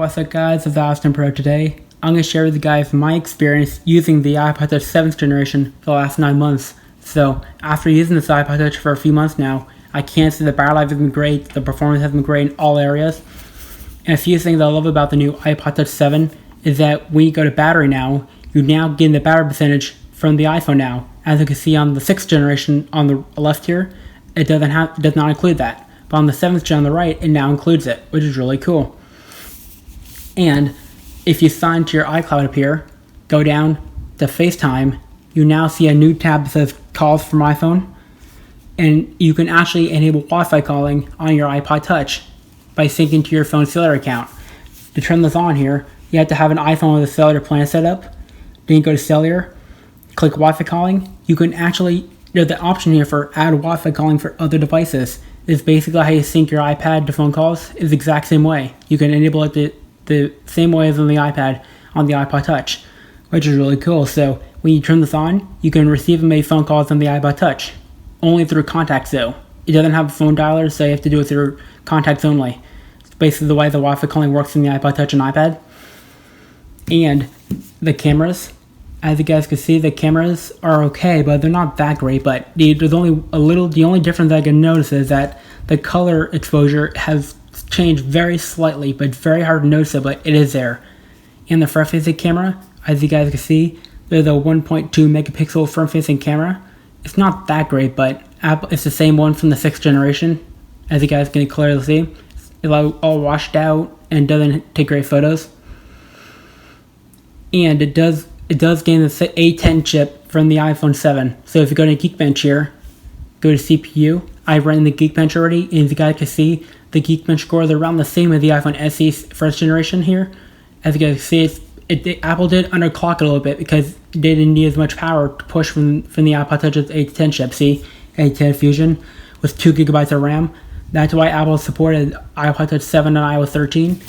What's up guys, it's Austin Pro. Today, I'm going to share with you guys my experience using the iPod Touch 7th generation for the last 9 months. So, after using this iPod Touch for a few months now, I can say the battery life has been great, the performance has been great in all areas. And a few things I love about the new iPod Touch 7 is that when you go to battery now, you now get the battery percentage from the iPhone now. As you can see on the 6th generation on the left here, it does not include that. But on the 7th gen on the right, it now includes it, which is really cool. And if you sign to your iCloud up here, go down to FaceTime, you now see a new tab that says Calls from iPhone. And you can actually enable Wi-Fi calling on your iPod Touch by syncing to your phone's cellular account. To turn this on here, you have to have an iPhone with a cellular plan set up. Then you go to cellular, click Wi-Fi calling. You can actually, there's the option here for add Wi-Fi calling for other devices. It's basically how you sync your iPad to phone calls. It's the exact same way. You can enable it the same way as on the iPad on the iPod Touch, which is really cool. So when you turn this on, you can receive and make phone calls on the iPod Touch, only through contacts though. It doesn't have a phone dialer, so you have to do it through contacts only. It's basically the way the Wi-Fi calling works in the iPod Touch and iPad. And the cameras, as you guys can see, the cameras are okay, but they're not that great. But there's only the only difference I can notice is that the color exposure has changed very slightly, but very hard to notice it, but it is there. And the front-facing camera, as you guys can see, there's a 1.2 megapixel front-facing camera. It's not that great, but it's the same one from the 6th generation, as you guys can clearly see. It's all washed out and doesn't take great photos. And it does gain the A10 chip from the iPhone 7. So if you go to Geekbench here, go to CPU. I've run the Geekbench already, and as you guys can see, the Geekbench scores are around the same as the iPhone SE first generation here. As you guys can see, Apple did underclock it a little bit because they didn't need as much power to push from the iPod Touch's A10 chip. See, A10 Fusion with 2 gigabytes of RAM. That's why Apple supported iPod Touch 7 and iOS 13.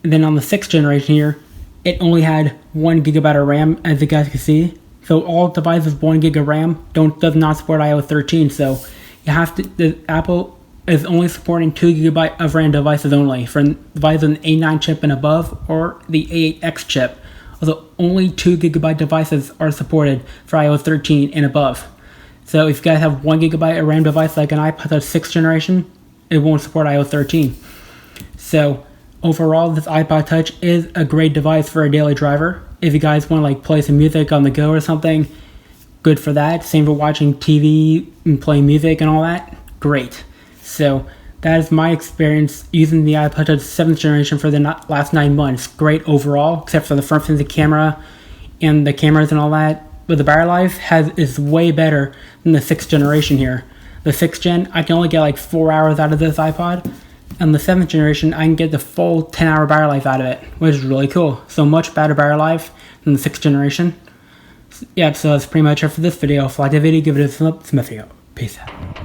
And then on the 6th generation here, it only had 1 gigabyte of RAM, as you guys can see. So all devices with 1 gig of RAM does not support iOS 13. So you have to, Apple is only supporting 2 gigabyte of RAM devices only for devices with an A9 chip and above or the A8X chip. Although only 2 gigabyte devices are supported for iOS 13 and above. So if you guys have 1 gigabyte of RAM device like an iPod Touch 6th generation, it won't support iOS 13. So overall, this iPod Touch is a great device for a daily driver. If you guys want to like play some music on the go or something, good for that. Same for watching TV and playing music and all that. Great. So that is my experience using the iPod Touch 7th generation for the last 9 months. Great overall, except for the front-facing camera and the cameras and all that. But the battery life is way better than the 6th generation here. The 6th gen, I can only get like 4 hours out of this iPod. And the 7th generation, I can get the full 10-hour battery life out of it, which is really cool. So much better battery life than the 6th generation. Yeah, so that's pretty much it for this video. If you liked the video, give it a thumbs up. Peace out.